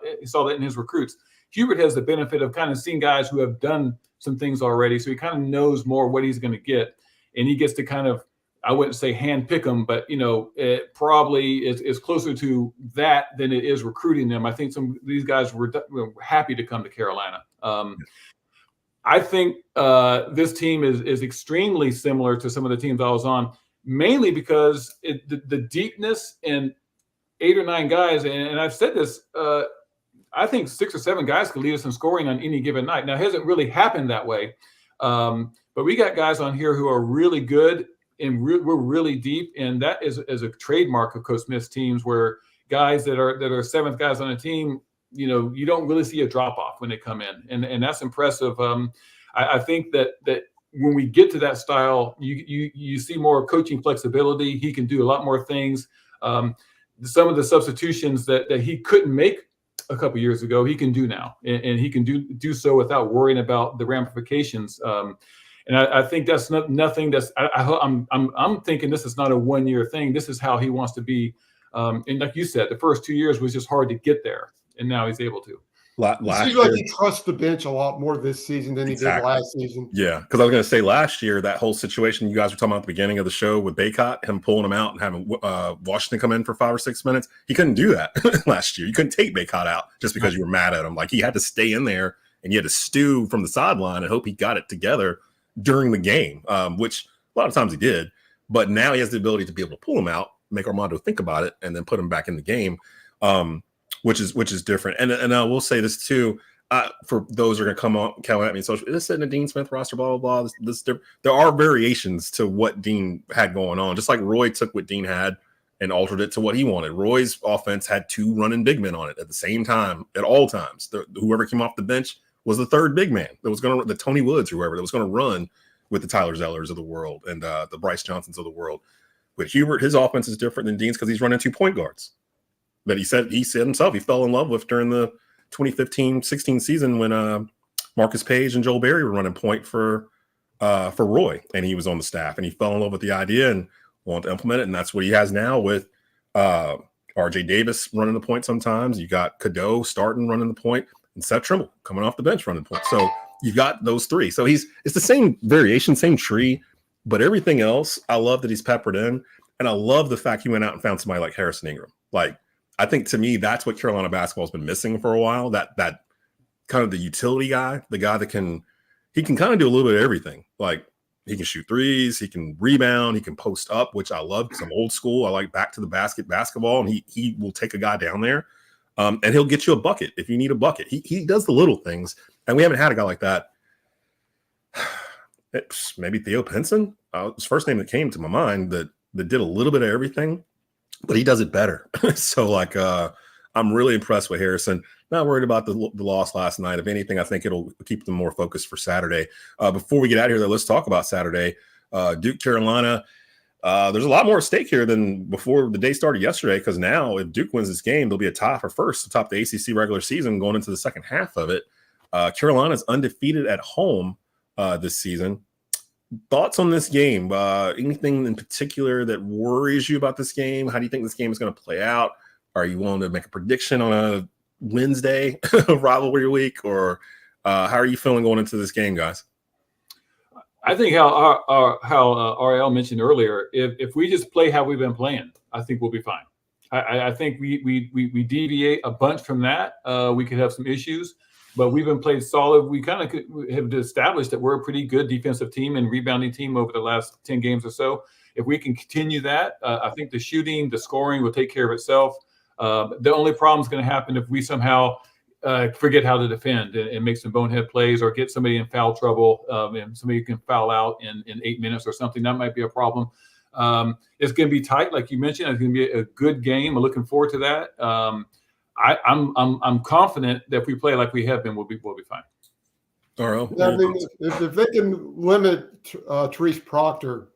that in his recruits. Hubert has the benefit of kind of seeing guys who have done some things already, so he kind of knows more what he's going to get, and he gets to kind of, I wouldn't say hand pick them, but it probably is closer to that than it is recruiting them. I think some of these guys were happy to come to Carolina. I think this team is extremely similar to some of the teams I was on, mainly because the deepness in 8 or 9 guys, and I've said this, I think 6 or 7 guys could lead us in scoring on any given night. Now, it hasn't really happened that way, but we got guys on here who are really good, and we're really deep, and that is a trademark of Coach Smith's teams, where guys that are 7th guys on a team, you don't really see a drop off when they come in, and that's impressive. I think that when we get to that style, you see more coaching flexibility. He can do a lot more things. Some of the substitutions that he couldn't make a couple years ago, he can do now, and he can do so without worrying about the ramifications. And I think that's nothing. I'm thinking this is not a 1-year thing. This is how he wants to be. And like you said, the first 2 years was just hard to get there, and now he's able to. It seems like he trusts the bench a lot more this season than he did last season. Yeah, because I was going to say last year, that whole situation you guys were talking about at the beginning of the show with Baycott, him pulling him out and having Washington come in for 5 or 6 minutes. He couldn't do that last year. You couldn't take Baycott out just because you were mad at him. Like, he had to stay in there, and you had to stew from the sideline and hope he got it together during the game, which a lot of times he did. But now he has the ability to be able to pull him out, make Armando think about it, and then put him back in the game. Which is different. And I will say this too, for those who are going to come at me in social, this isn't a Dean Smith roster, blah, blah, blah. There are variations to what Dean had going on. Just like Roy took what Dean had and altered it to what he wanted. Roy's offense had 2 running big men on it at the same time, at all times. Whoever came off the bench was the 3rd big man that was going to, the Tony Woods, whoever, that was going to run with the Tyler Zellers of the world and the Bryce Johnsons of the world. With Hubert, his offense is different than Dean's because he's running 2 point guards. That he said himself he fell in love with during the 2015-16 season when Marcus Page and Joel Berry were running point for Roy, and he was on the staff, and he fell in love with the idea and wanted to implement it, and that's what he has now with RJ Davis running the point sometimes. You got Cadeau starting running the point, and Seth Trimble coming off the bench running the point. So you've got those 3. So it's the same variation, same tree, but everything else, I love that he's peppered in, and I love the fact he went out and found somebody like Harrison Ingram. Like, I think to me, that's what Carolina basketball has been missing for a while. That kind of the utility guy, the guy that can kind of do a little bit of everything. Like, he can shoot threes, he can rebound, he can post up, which I love because I'm old school. I like back to the basket basketball, and he will take a guy down there, and he'll get you a bucket if you need a bucket. He does the little things, and we haven't had a guy like that. It's maybe Theo Pinson, his first name that came to my mind that did a little bit of everything. But he does it better. So, I'm really impressed with Harrison. Not worried about the loss last night. If anything, I think it'll keep them more focused for Saturday. Before we get out of here, though, let's talk about Saturday. Duke, Carolina. There's a lot more at stake here than before the day started yesterday, because now if Duke wins this game, they'll be a tie for first atop the ACC regular season going into the second half of it. Carolina's undefeated at home this season. Thoughts on this game? Anything in particular that worries you about this game? How do you think this game is going to play out? Are you willing to make a prediction on a Wednesday of rivalry week, or how are you feeling going into this game, guys? I think how RL mentioned earlier, if we just play how we've been playing, I think we'll be fine. I think we deviate a bunch from that. We could have some issues. But we've been playing solid. We kind of have established that we're a pretty good defensive team and rebounding team over the last 10 games or so. If we can continue that, I think the shooting, the scoring will take care of itself. The only problem is going to happen if we somehow forget how to defend and make some bonehead plays or get somebody in foul trouble, and somebody can foul out in 8 minutes or something. That might be a problem. It's going to be tight, like you mentioned. It's going to be a good game. I'm looking forward to that. I'm confident that if we play like we have been, we'll be fine. Yeah, I mean, if they can limit Therese Proctor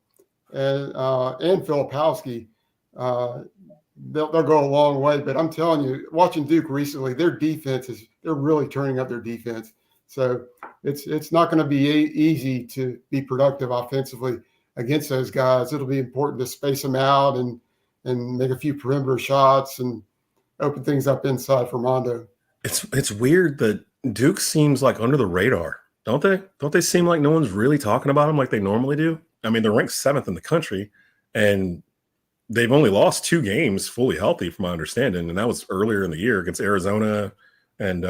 and Filipowski, they'll go a long way. But I'm telling you, watching Duke recently, their defense they're really turning up their defense. So it's not going to be easy to be productive offensively against those guys. It'll be important to space them out and make a few perimeter shots and open things up inside for Mondo. It's weird that Duke seems like under the radar, don't they? Don't they seem like no one's really talking about them like they normally do? I mean, they're ranked 7th in the country, and they've only lost 2 games fully healthy, from my understanding, and that was earlier in the year against Arizona and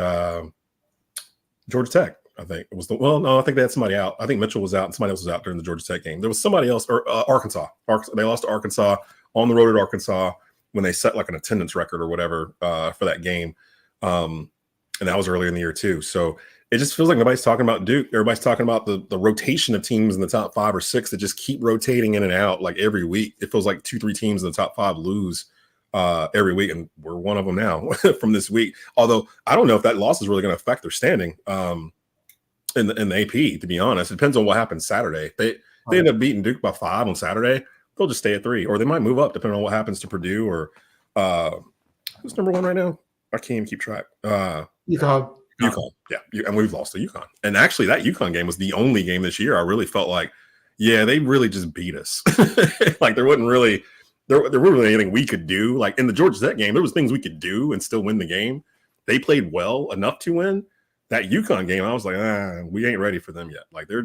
Georgia Tech. I think it was I think they had somebody out. I think Mitchell was out and somebody else was out during the Georgia Tech game. There was somebody else, or Arkansas. They lost to Arkansas on the road at Arkansas when they set like an attendance record or whatever for that game. And that was earlier in the year too. So it just feels like nobody's talking about Duke. Everybody's talking about the rotation of teams in the top 5 or 6 that just keep rotating in and out like every week. It feels like 2-3 teams in the top 5 lose every week, and we're one of them now from this week. Although I don't know if that loss is really going to affect their standing in the AP, to be honest. It depends on what happens Saturday. They end up beating Duke by 5 on Saturday, they'll just stay at 3, or they might move up depending on what happens to Purdue or who's number 1 right now? I can't even keep track. UConn. Yeah. And we've lost to UConn. And actually, that UConn game was the only game this year I really felt like, yeah, they really just beat us. Like there wasn't really anything we could do. Like in the Georgia Tech game, there was things we could do and still win the game. They played well enough to win. That UConn game, I was like, we ain't ready for them yet. Like they're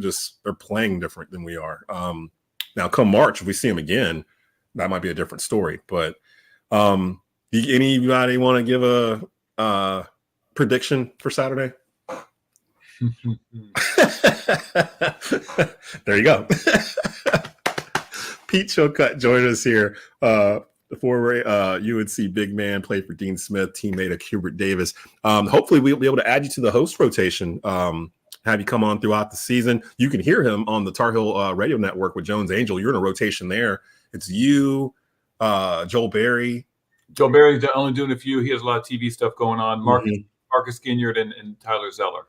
playing different than we are. Now come March, if we see them again, that might be a different story. But anybody want to give a prediction for Saturday? There you go. Pete Chilcutt joined us here. The former UNC big man, played for Dean Smith, teammate of Hubert Davis. Hopefully we'll be able to add you to the host rotation, have you come on throughout the season. You can hear him on the Tar Heel Radio Network with Jones Angel. You're in a rotation there. It's you, Joel Berry. Joel Berry's only doing a few. He has a lot of TV stuff going on. Marcus Ginyard and Tyler Zeller.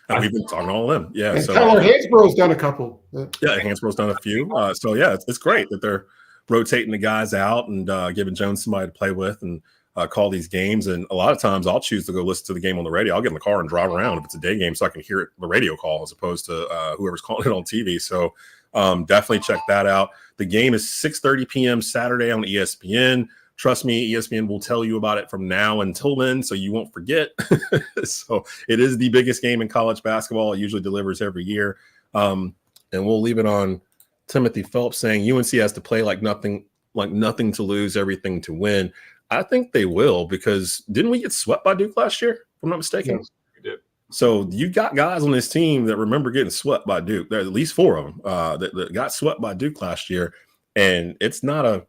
And we've been talking to all of them. Yeah. And so Tyler Hansborough's done a couple. Yeah, Hansborough's done a few. So yeah, it's great that they're rotating the guys out and giving Jones somebody to play with and call these games. And a lot of times I'll choose to go listen to the game on the radio. I'll get in the car and drive around if it's a day game so I can hear it, the radio call, as opposed to whoever's calling it on TV. So definitely check that out. The game is 6:30 p.m. Saturday on ESPN. Trust me, ESPN will tell you about it from now until then, so you won't forget. So it is the biggest game in college basketball. It usually delivers every year. And we'll leave it on Timothy Phelps saying UNC has to play like nothing to lose, everything to win. I think they will, because didn't we get swept by Duke last year, if I'm not mistaken? Yes, we did. So you got guys on this team that remember getting swept by Duke. There's at least 4 of them that got swept by Duke last year, and it's not a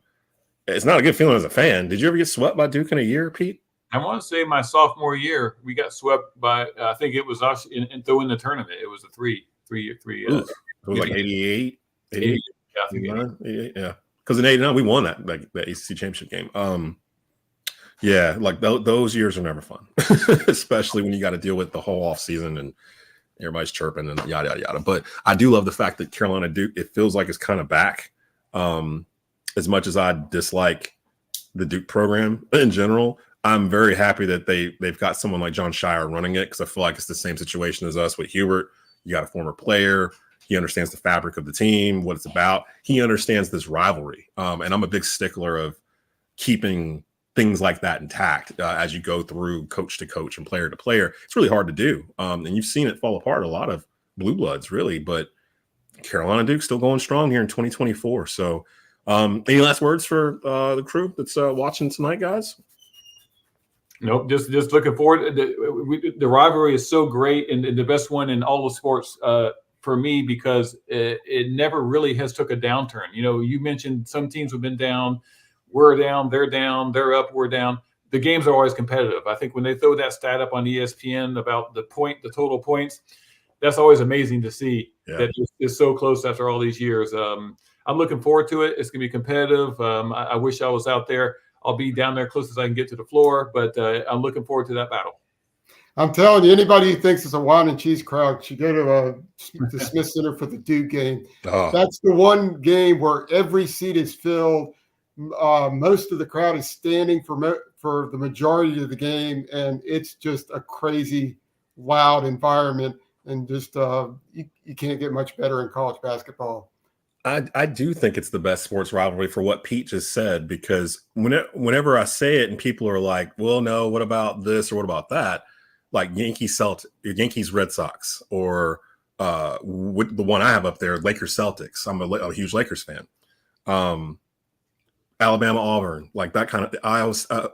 good feeling as a fan. Did you ever get swept by Duke in a year, Pete? I want to say my sophomore year, we got swept by, I think it was us in the tournament. It was a three. It was like 88. 88, yeah, I think 88, yeah. Because in 89, we won that ACC championship game. Yeah, like those years are never fun, especially when you got to deal with the whole off season and everybody's chirping and yada, yada, yada. But I do love the fact that Carolina Duke, it feels like it's kind of back. As much as I dislike the Duke program in general, I'm very happy that they've got someone like John Shire running it, because I feel like it's the same situation as us with Hubert. You got a former player. He understands the fabric of the team, what it's about. He understands this rivalry. And I'm a big stickler of keeping things like that intact as you go through coach to coach and player to player. It's really hard to do. And you've seen it fall apart a lot of blue bloods, really. But Carolina Duke's still going strong here in 2024. So any last words for the crew that's watching tonight, guys? Nope, just looking forward. The rivalry is so great, and the best one in all the sports for me, because it never really has took a downturn. You know, you mentioned some teams have been down, we're down, they're up, we're down. the games are always competitive. I think when they throw that stat up on ESPN about the total points, that's always amazing to see that it's so close after all these years. I'm looking forward to it. It's going to be competitive. I wish I was out there. I'll be down there close as I can get to the floor, but I'm looking forward to that battle. I'm telling you, anybody who thinks it's a wine and cheese crowd should go to the Smith Center for the Duke game. Oh. That's the one game where every seat is filled. Most of the crowd is standing for the majority of the game, and it's just a crazy, loud environment. And just you can't get much better in college basketball. I do think it's the best sports rivalry for what Pete just said, because whenever I say it and people are like, well, no, what about this or what about that? Like Yankees Red Sox, or the one I have up there, Lakers Celtics. I'm a huge Lakers fan. Alabama Auburn, like that kind of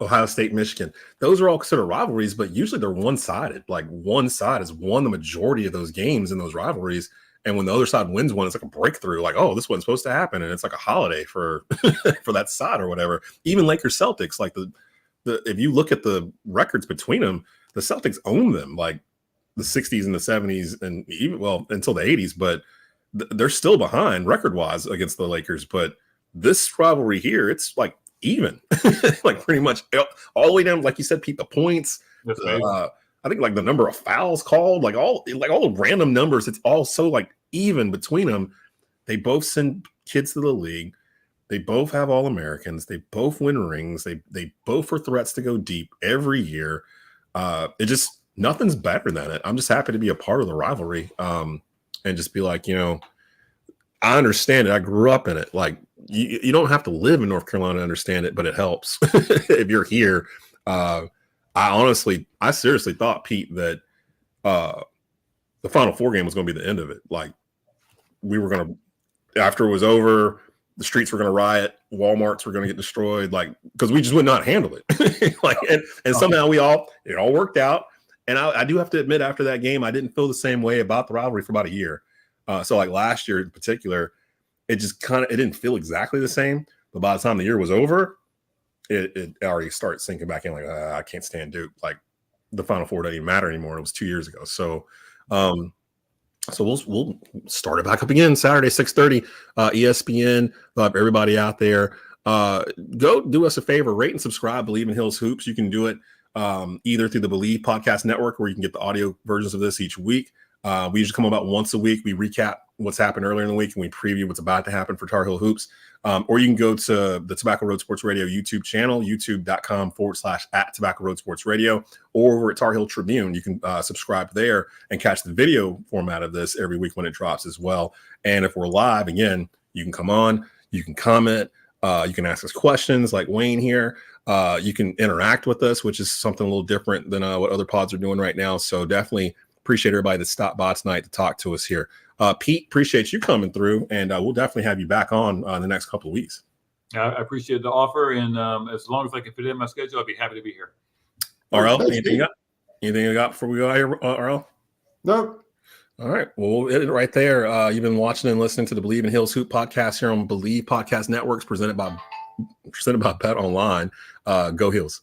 Ohio State Michigan. Those are all considered rivalries, but usually they're one-sided. Like one side has won the majority of those games in those rivalries. And when the other side wins one, it's like a breakthrough. Like, oh, this wasn't supposed to happen, and it's like a holiday for for that side or whatever. Even Lakers Celtics, like the if you look at the records between them, the Celtics own them, like the 60s and the 70s, and even until the 80s. But they're still behind record-wise against the Lakers. But this rivalry here, it's like even, like pretty much all the way down. Like you said, Pete, the points. I think like the number of fouls called, like all the random numbers, it's all so like even between them. They both send kids to the league. They both have All-Americans. They both win rings. They both are threats to go deep every year. It just, nothing's better than it. I'm just happy to be a part of the rivalry, and just be like, I understand it. I grew up in it. Like you don't have to live in North Carolina to understand it, but it helps if you're here. I seriously thought, Pete, that the Final Four game was going to be the end of it. Like we were going to, after it was over, the streets were going to riot, Walmarts were going to get destroyed, like because we just would not handle it. Like and somehow it all worked out. And I do have to admit, after that game, I didn't feel the same way about the rivalry for about a year. So like last year in particular, it just it didn't feel exactly the same. But by the time the year was over, it already started sinking back in. Like I can't stand Duke. Like the Final Four doesn't even matter anymore. It was 2 years ago. So, we'll start it back up again Saturday 6:30. ESPN. Everybody out there, go do us a favor, rate and subscribe. Bleav in Hills Hoops. You can do it either through the Bleav Podcast Network, where you can get the audio versions of this each week. We usually come about once a week. We recap what's happened earlier in the week, and we preview what's about to happen for Tar Heel Hoops. Or you can go to the Tobacco Road Sports Radio YouTube channel, youtube.com/@Tobacco Road Sports Radio, or over at Tar Heel Tribune. You can subscribe there and catch the video format of this every week when it drops as well. And if we're live, again, you can come on, you can comment, you can ask us questions like Wayne here. You can interact with us, which is something a little different than what other pods are doing right now. So definitely appreciate everybody that stopped by tonight to talk to us here. Pete, appreciate you coming through, and we'll definitely have you back on the next couple of weeks. I appreciate the offer, and as long as I can fit in my schedule, I'll be happy to be here. RL, anything you got before we go out here, RL? No. All right. Well, we'll hit it right there. You've been watching and listening to the Bleav in Hills Hoop podcast here on Bleav Podcast Networks, presented by Bet Online. Go Heels.